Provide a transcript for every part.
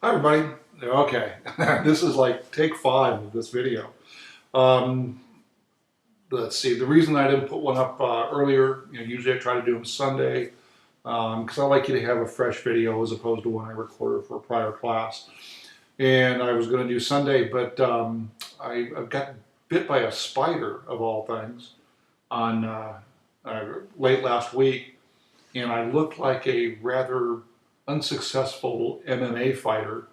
Hi everybody. Okay, this is like take 5 of this video. Um, let's see. The reason I didn't put one up earlier, usually I try to do them Sunday because I like you to have a fresh video as opposed to one I recorded for a prior class. And I was going to do Sunday, but I got bit by a spider of all things on late last week, and I looked like a rather unsuccessful MMA fighter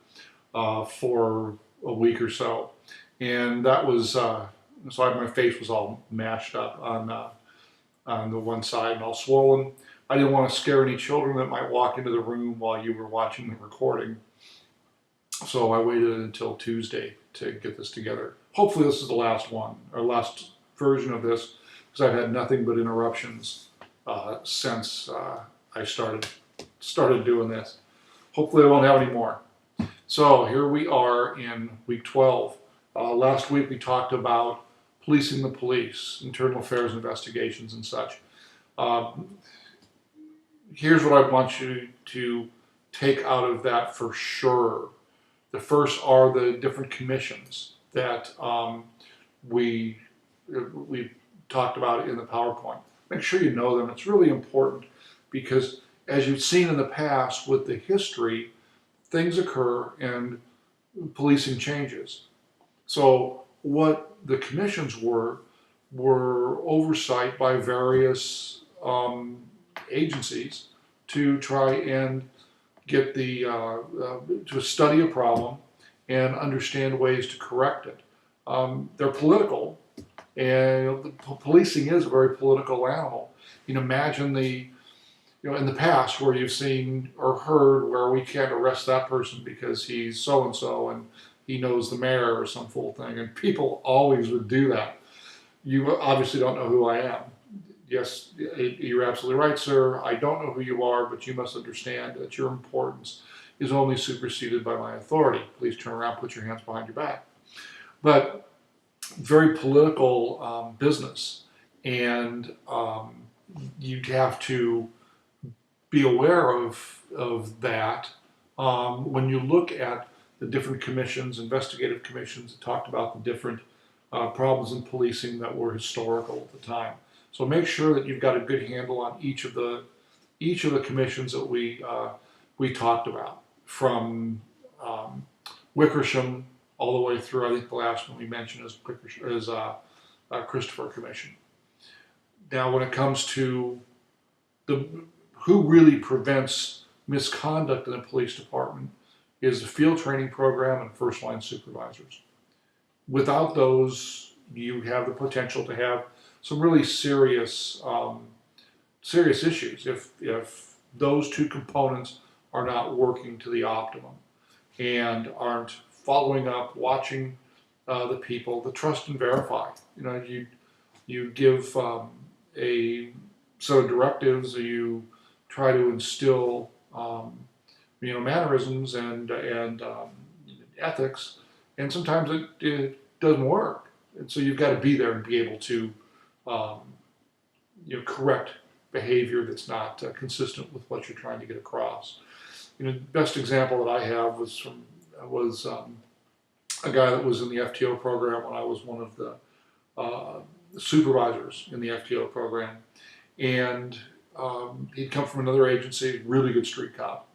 for a week or so, and that was so my face was all mashed up on the one side and all swollen. I didn't want to scare any children that might walk into the room while you were watching the recording, so I waited until Tuesday to get this together. Hopefully, this is the last one or last version of this because I've had nothing but interruptions since I started doing this. Hopefully, I won't have any more. So here we are in week 12. Last week we talked about policing the police, internal affairs investigations and such. Um, Here's what I want you to take out of that for sure. The first are the different commissions that we talked about in the PowerPoint. Make sure you know them. It's really important because as you've seen in the past with the history, things occur and policing changes. So what the commissions were oversight by various agencies to try and get to study a problem and understand ways to correct it. They're political, and policing is a very political animal. Imagine in the past where you've seen or heard where we can't arrest that person because he's so and so and he knows the mayor or some fool thing, and people always would do that. You obviously don't know who I am. Yes, you're absolutely right, sir. I don't know who you are, but you must understand that your importance is only superseded by my authority. Please turn around, put your hands behind your back. But very political business, and you have to be aware of that when you look at the different commissions, investigative commissions that talked about the different problems in policing that were historical at the time. So make sure that you've got a good handle on each of the commissions that we talked about, from Wickersham all the way through. I think the last one we mentioned is Christopher Commission. Now, when it comes to who really prevents misconduct in the police department, is the field training program and first line supervisors. Without those, you have the potential to have some really serious issues if those two components are not working to the optimum and aren't following up, watching the people, the trust and verify. You give a set of directives, you try to instill mannerisms and ethics, and sometimes it doesn't work. And so you've got to be there and be able to correct behavior that's not consistent with what you're trying to get across. The best example that I have was a guy that was in the FTO program when I was one of the supervisors in the FTO program, and he'd come from another agency, really good street cop,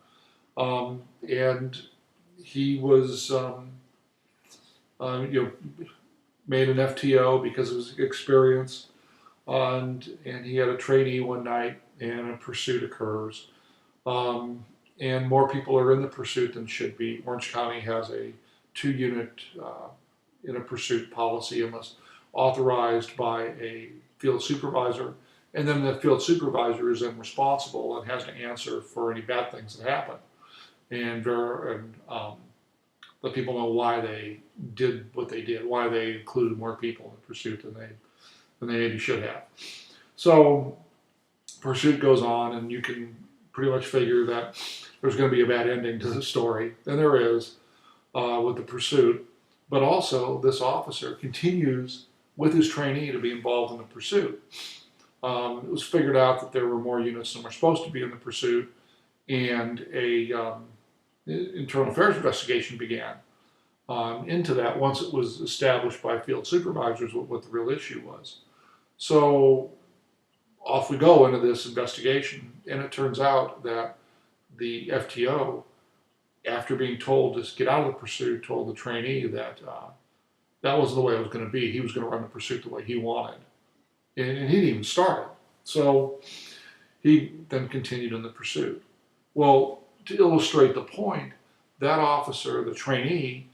and he was made an FTO because of his experience, and he had a trainee one night, and a pursuit occurs, and more people are in the pursuit than should be. Orange County has a 2-unit in a pursuit policy unless authorized by a field supervisor, and then the field supervisor is then responsible and has to answer for any bad things that happen, and let people know why they did what they did, why they included more people in the pursuit than they maybe should have. So pursuit goes on, and you can pretty much figure that there's going to be a bad ending to the story, and there is with the pursuit. But also, this officer continues with his trainee to be involved in the pursuit. It was figured out that there were more units than were supposed to be in the pursuit, and internal affairs investigation began into that once it was established by field supervisors what the real issue was. So off we go into this investigation, and it turns out that the FTO, after being told to get out of the pursuit, told the trainee that that wasn't the way it was going to be. He was going to run the pursuit the way he wanted, and he didn't even start it. So he then continued in the pursuit. Well, to illustrate the point, that officer, the trainee,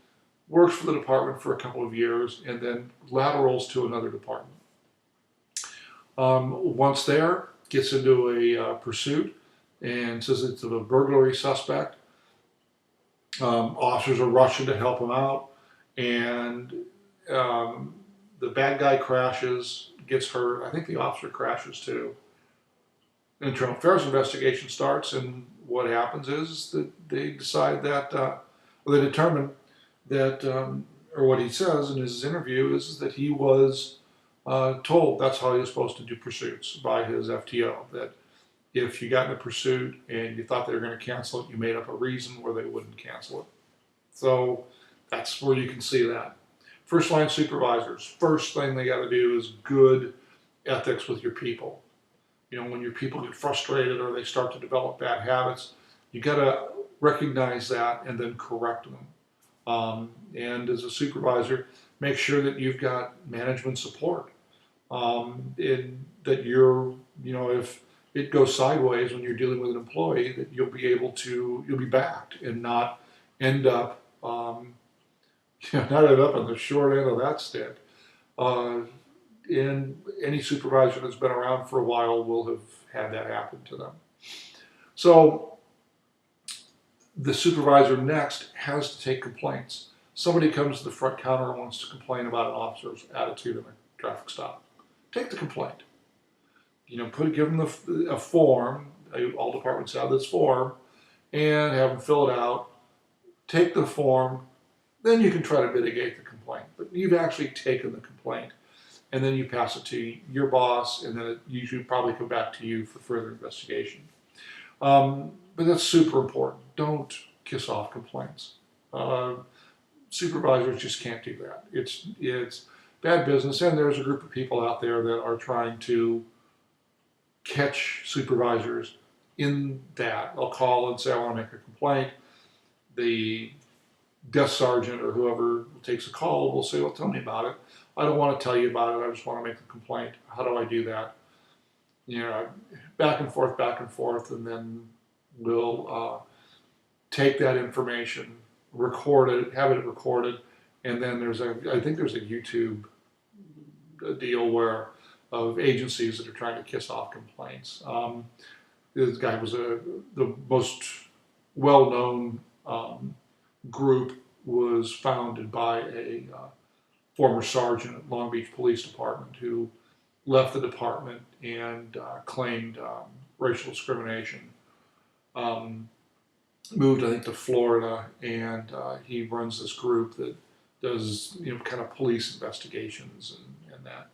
works for the department for a couple of years and then laterals to another department. Once there, gets into a pursuit and says it's a burglary suspect. Officers are rushing to help him out, and the bad guy crashes, gets hurt. I think the officer crashes too. An internal affairs investigation starts, and what happens is that they decide that, or they determine that, or what he says in his interview is that he was told that's how he was supposed to do pursuits by his FTO, that if you got in a pursuit and you thought they were going to cancel it, you made up a reason where they wouldn't cancel it. So that's where you can see that. First line supervisors, first thing they got to do is good ethics with your people. You know, when your people get frustrated or they start to develop bad habits, you got to recognize that and then correct them. And as a supervisor, make sure that you've got management support. That you're, you know, if it goes sideways when you're dealing with an employee, that you'll be backed and not end up, not end up on the short end of that stick. And any supervisor that's been around for a while will have had that happen to them. So the supervisor next has to take complaints. Somebody comes to the front counter and wants to complain about an officer's attitude in a traffic stop. Take the complaint. You know, give them a form. All departments have this form, and have them fill it out. Take the form, then you can try to mitigate the complaint. But you've actually taken the complaint, and then you pass it to your boss, and then it usually probably come back to you for further investigation. But that's super important. Don't kiss off complaints. Supervisors just can't do that. It's bad business, and there's a group of people out there that are trying to catch supervisors in that. They'll call and say, I want to make a complaint. The desk sergeant or whoever takes a call will say, well, tell me about it. I don't want to tell you about it. I just want to make the complaint. How do I do that? You know, back and forth, and then we'll take that information, record it, have it recorded, and then I think there's a YouTube deal where of agencies that are trying to kiss off complaints. This guy was the most well-known group was founded by a former sergeant at Long Beach Police Department who left the department and claimed racial discrimination. Moved, I think, to Florida, and he runs this group that does, you know, kind of police investigations and that.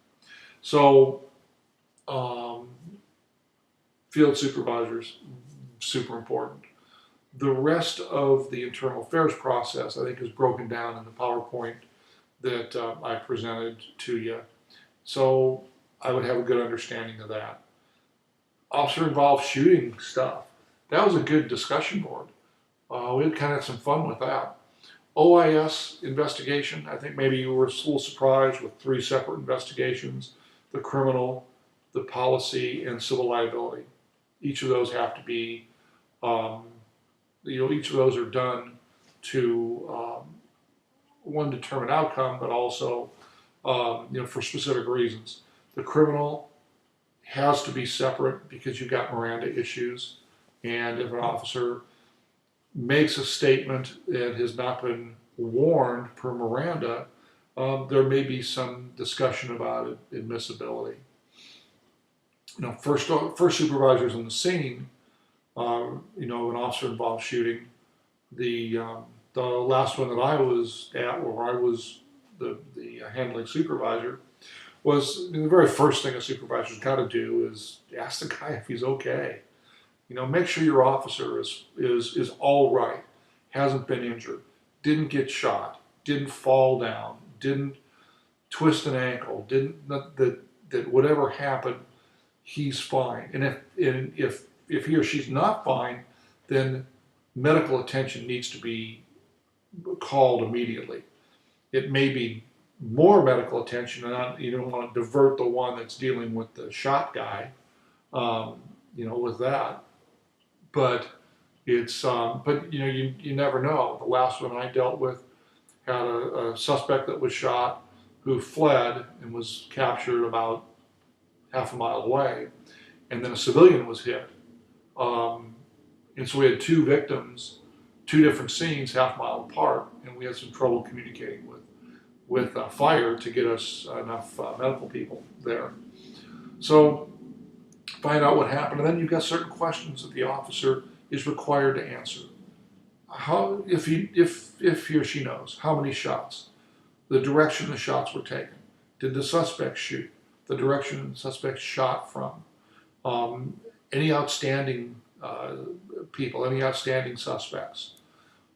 So, field supervisors, super important. The rest of the internal affairs process, I think, is broken down in the PowerPoint that I presented to you. So I would have a good understanding of that. Officer-involved shooting stuff. That was a good discussion board. We had kind of some fun with that. OIS investigation, I think maybe you were a little surprised with 3 separate investigations: the criminal, the policy, and civil liability. Each of those have to be, each of those are done to one, determine outcome, but also, for specific reasons. The criminal has to be separate because you've got Miranda issues, and if an officer makes a statement that has not been warned per Miranda, there may be some discussion about admissibility. First supervisors on the scene, an officer-involved shooting. The last one that I was at, where I was the handling supervisor, was the very first thing a supervisor's got to do is ask the guy if he's okay. Make sure your officer is all right. hasn't been injured, didn't get shot, didn't fall down, didn't twist an ankle, didn't that whatever happened, he's fine. And if he or she's not fine, then medical attention needs to be called immediately. It may be more medical attention, and you don't want to divert the one that's dealing with the shot guy, with that. But you never know. The last one I dealt with had a suspect that was shot who fled and was captured about half a mile away, and then a civilian was hit. And so we had two victims, two different scenes, half a mile apart, and we had some trouble communicating with fire to get us enough medical people there. So find out what happened, and then you've got certain questions that the officer is required to answer. How, if he or she knows how many shots, the direction the shots were taken, did the suspect shoot, the direction the suspect shot from, any outstanding people, any outstanding suspects,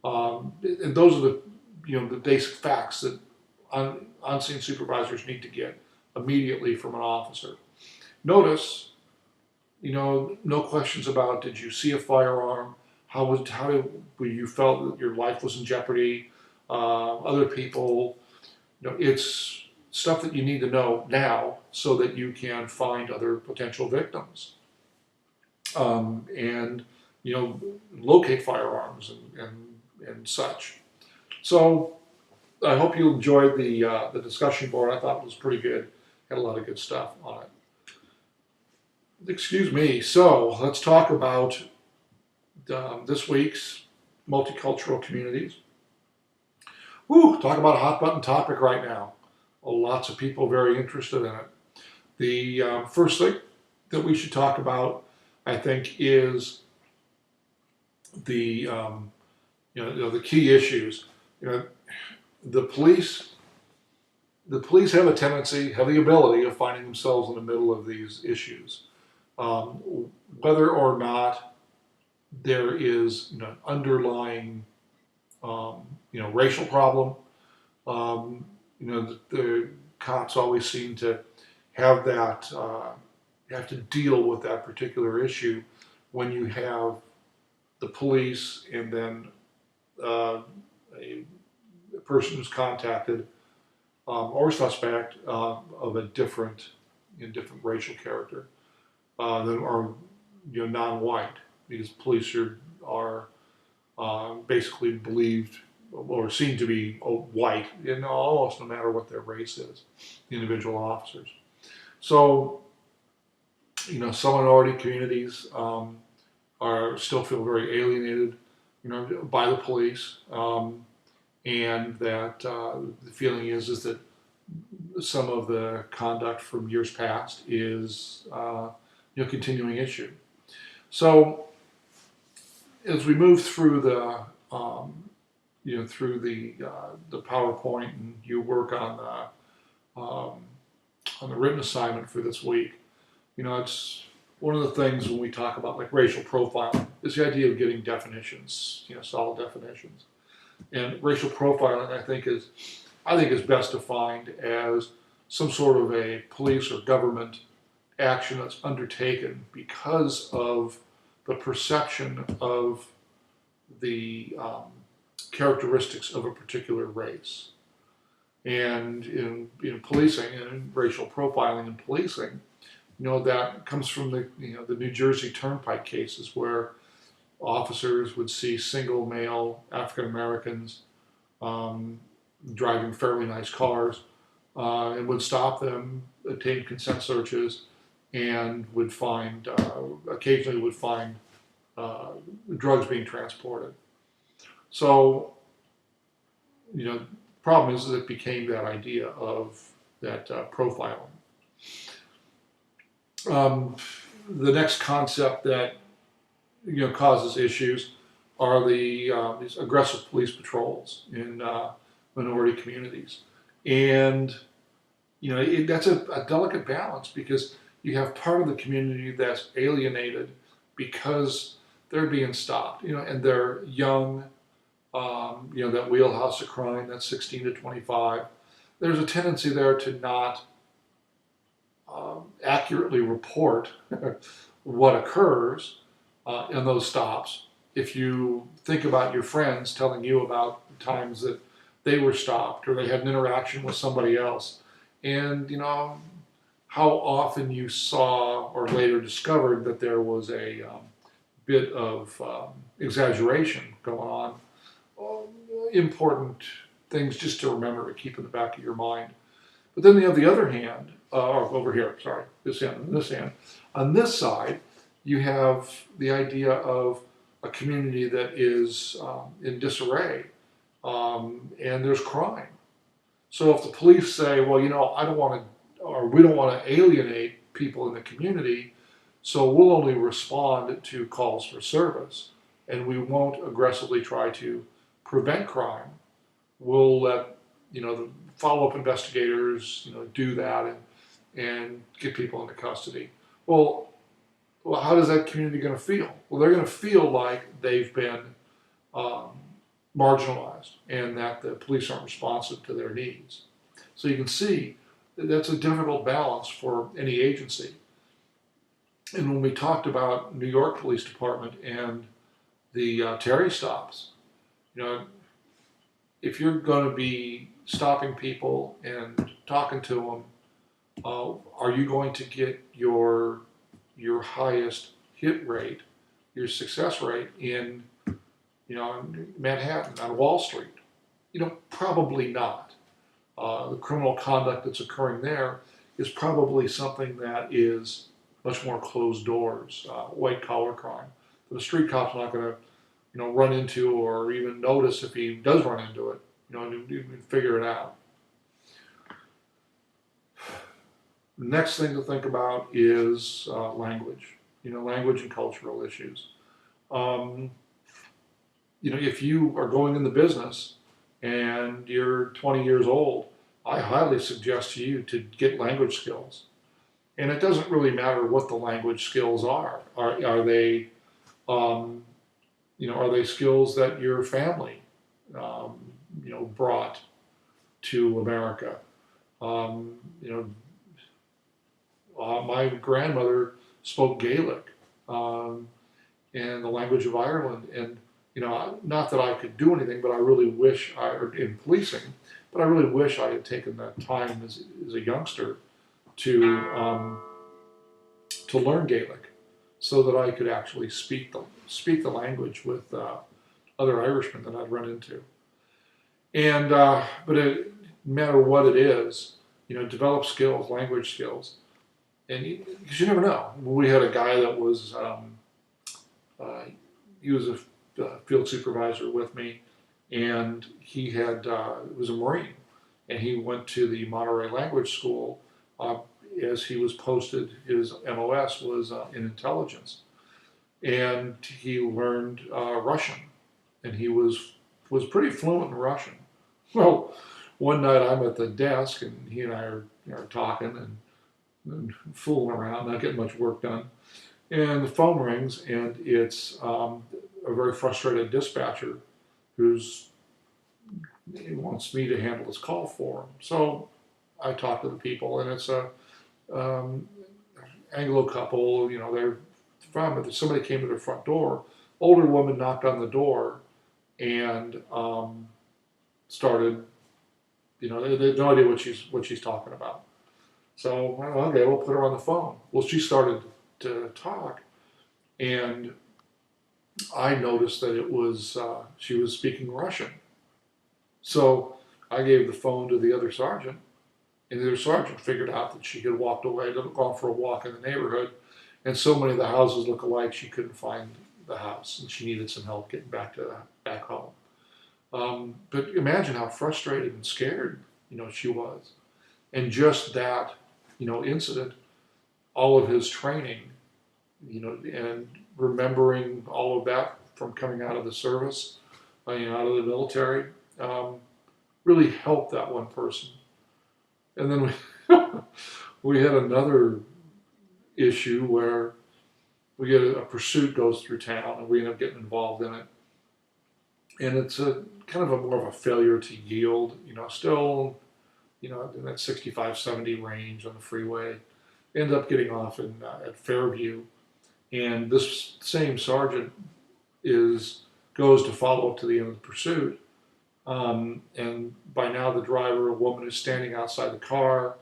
and those are the basic facts that on-scene supervisors need to get immediately from an officer. Notice, no questions about did you see a firearm, how you felt that your life was in jeopardy, other people. It's stuff that you need to know now so that you can find other potential victims, and locate firearms and such. So I hope you enjoyed the discussion board. I thought it was pretty good. Had a lot of good stuff on it. Excuse me. So let's talk about this week's multicultural communities. Talk about a hot button topic right now. Lots of people very interested in it. The first thing that we should talk about, I think, is the the key issues. The police have a tendency, have the ability of finding themselves in the middle of these issues, whether or not there is an underlying racial problem. The cops always seem to have that, have to deal with that particular issue when you have the police and then a person who's contacted or suspect of a different racial character than are non-white, because police are basically believed or seen to be white in almost no matter what their race is, individual officers. So, some minority communities still feel very alienated, by the police, and that the feeling is that some of the conduct from years past is continuing issue. So as we move through the the PowerPoint, and you work on the written assignment for this week, it's one of the things when we talk about like racial profiling is the idea of getting definitions, solid definitions. And racial profiling, I think is best defined as some sort of a police or government action that's undertaken because of the perception of the characteristics of a particular race. And in policing and in racial profiling in policing, that comes from the New Jersey Turnpike cases where officers would see single male African Americans driving fairly nice cars and would stop them, obtain consent searches, and would find occasionally would find drugs being transported. So the problem is that it became that idea of that profiling. The next concept that causes issues are these aggressive police patrols in minority communities, and that's a delicate balance, because you have part of the community that's alienated because they're being stopped, and they're young, that wheelhouse of crime, that's 16 to 25. There's a tendency there to not accurately report what occurs in those stops. If you think about your friends telling you about times that they were stopped or they had an interaction with somebody else, and how often you saw or later discovered that there was a bit of exaggeration going on. Important things just to remember to keep in the back of your mind. But then you have the other hand, or over here, sorry, this hand, this hand. On this side, you have the idea of a community that is in disarray, and there's crime. So if the police say, well, I don't want to, or we don't want to alienate people in the community, so we'll only respond to calls for service, and we won't aggressively try to prevent crime. We'll let the follow-up investigators do that and get people into custody. Well, how does that community going to feel? Well, they're going to feel like they've been marginalized and that the police aren't responsive to their needs. So you can see that's a difficult balance for any agency. And when we talked about New York Police Department and the Terry stops, if you're going to be stopping people and talking to them, are you going to get your highest hit rate, your success rate in Manhattan, on Wall Street? Probably not. The criminal conduct that's occurring there is probably something that is much more closed doors, white collar crime. But a street cop's not going to run into or even notice if he does run into it, and even figure it out. The next thing to think about is language, language and cultural issues. If you are going in the business and you're 20 years old, I highly suggest to you to get language skills. And it doesn't really matter what the language skills are. Are they are they skills that your family, brought to America? My grandmother spoke Gaelic, and the language of Ireland, and not that I could do anything, but I really wish in policing, but I really wish I had taken that time as a youngster to learn Gaelic, so that I could actually speak the language with other Irishmen that I'd run into. And but no matter what it is, develop skills, language skills, and because you never know. We had a guy that was he was a field supervisor with me, and he was a Marine, and he went to the Monterey Language School. As he was posted, his MOS was in intelligence, and he learned Russian, and he was pretty fluent in Russian. Well, one night I'm at the desk, and he and I are talking and fooling around, not getting much work done, and the phone rings, and it's a very frustrated dispatcher he wants me to handle this call for him. So I talk to the people, and it's a Anglo couple. Somebody came to their front door. Older woman knocked on the door and started. They had no idea what she's talking about. So okay, we'll put her on the phone. Well, she started to talk, and I noticed that it was she was speaking Russian. So I gave the phone to the other sergeant, and the other sergeant figured out that she had walked away, gone for a walk in the neighborhood, and so many of the houses look alike, she couldn't find the house, and she needed some help getting back home. But imagine how frustrated and scared she was, and just that incident, all of his training, and remembering all of that from coming out of the service, out of the military, really helped that one person. And then we had another issue where we get a pursuit goes through town, and we end up getting involved in it. and it's a kind of a more of a failure to yield. Still, in that 65, 70 range on the freeway. End up getting off at Fairview, and this same sergeant goes to follow up to the end of the pursuit. And by now, the driver, a woman, is standing outside the car.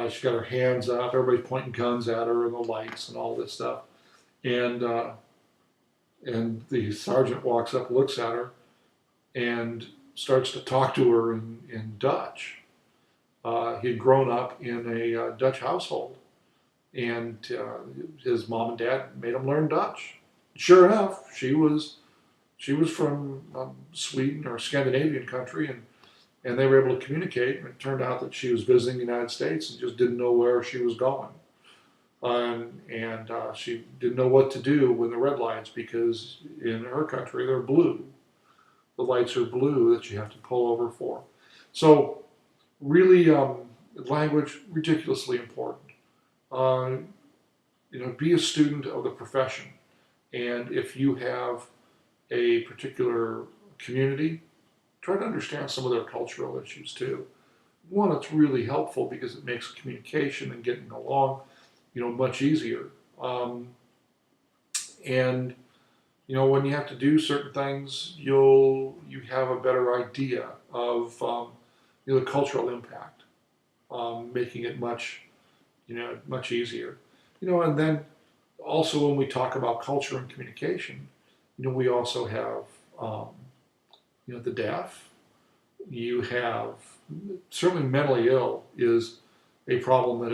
She's got her hands up. Everybody's pointing guns at her, and the lights, and all this stuff. And the sergeant walks up, looks at her, and starts to talk to her in Dutch. He'd grown up in a Dutch household, and his mom and dad made him learn Dutch. Sure enough, she was from Sweden or Scandinavian country, and they were able to communicate. And it turned out that she was visiting the United States and just didn't know where she was going. And she didn't know what to do when the red lights, because in her country they're blue. The lights are blue that you have to pull over for. So really, language, ridiculously important. Be a student of the profession. And if you have a particular community, try to understand some of their cultural issues too. One, it's really helpful because it makes communication and getting along, much easier. And when you have to do certain things, you have a better idea of the cultural impact, making it much easier. And then also when we talk about culture and communication, we also have the deaf. You have certainly mentally ill is a problem that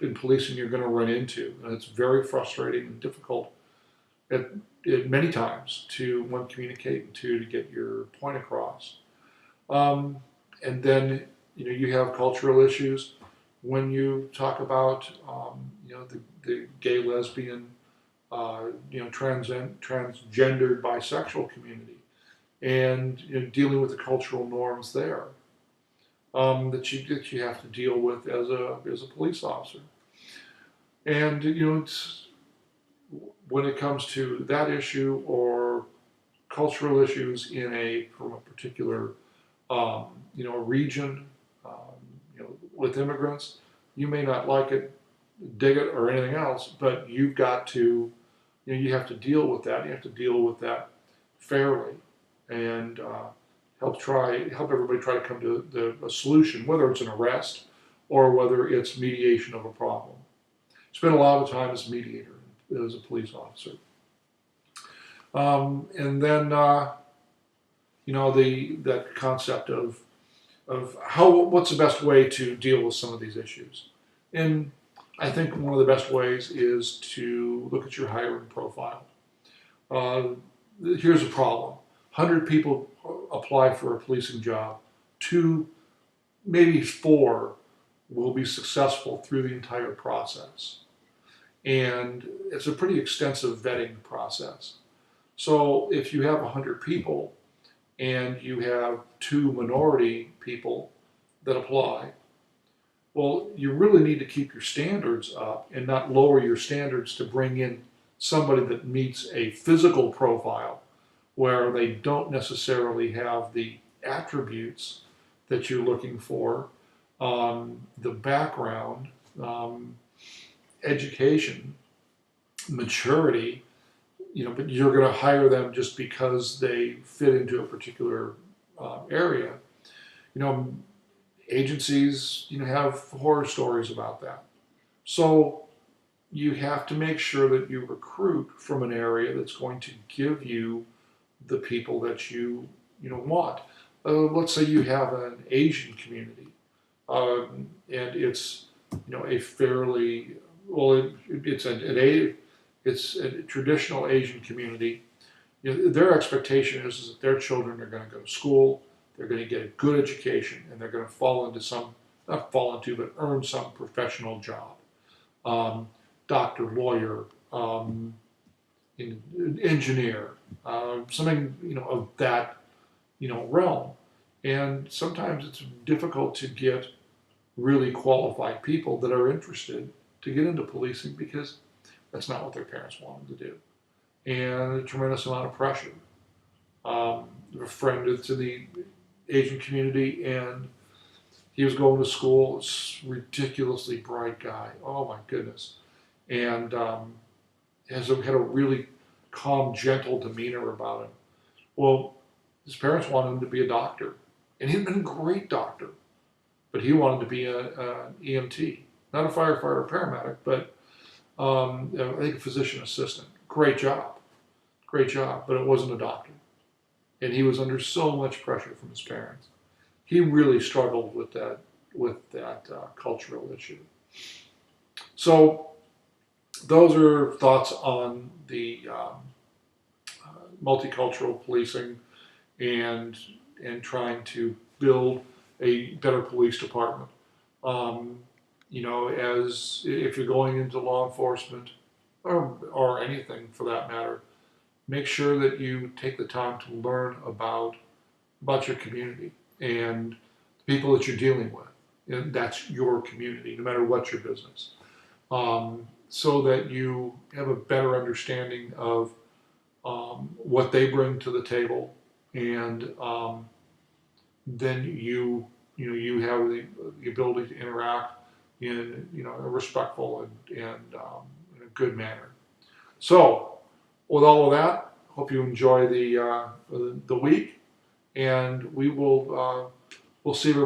in policing you're going to run into, and it's very frustrating and difficult at many times to one, communicate, and two, to get your point across. And then you have cultural issues when you talk about the gay, lesbian, transgendered, bisexual community, and dealing with the cultural norms there that you have to deal with as a police officer. And when it comes to that issue or cultural issues from a particular region, with immigrants, you may not like it, dig it, or anything else, but you've got to, you have to deal with that. You have to deal with that fairly, and help everybody try to come to a solution, whether it's an arrest or whether it's mediation of a problem. Spend a lot of time as a mediator, as a police officer. And then that concept of what's the best way to deal with some of these issues. And I think one of the best ways is to look at your hiring profile. Here's a problem. 100 people apply for a policing job. 2, maybe 4 will be successful through the entire process. And it's a pretty extensive vetting process. So if you have 100 people and you have 2 minority people that apply, well, you really need to keep your standards up and not lower your standards to bring in somebody that meets a physical profile where they don't necessarily have the attributes that you're looking for, the background, education, maturity, but you're going to hire them just because they fit into a particular area. Agencies, have horror stories about that. So you have to make sure that you recruit from an area that's going to give you the people that you want. Let's say you have an Asian community, and it's a fairly it's a traditional Asian community. Their expectation is that their children are going to go to school, they're going to get a good education, and they're going to earn some professional job. Doctor, lawyer, engineer, something of that realm. And sometimes it's difficult to get really qualified people that are interested to get into policing because that's not what their parents want them to do. And a tremendous amount of pressure. friend to the Asian community, and he was going to school. This ridiculously bright guy. Oh my goodness, and had a really calm, gentle demeanor about him. Well, his parents wanted him to be a doctor, and he'd been a great doctor, but he wanted to be an EMT, not a firefighter or paramedic, but I think a physician assistant. Great job, but it wasn't a doctor, and he was under so much pressure from his parents. He really struggled with that cultural issue. So those are thoughts on the multicultural policing and trying to build a better police department. As if you're going into law enforcement or anything for that matter, make sure that you take the time to learn about your community and the people that you're dealing with. And that's your community, no matter what your business. So that you have a better understanding of what they bring to the table, and then you have the ability to interact in a respectful and in a good manner. So, with all of that, hope you enjoy the week, and we'll see everybody.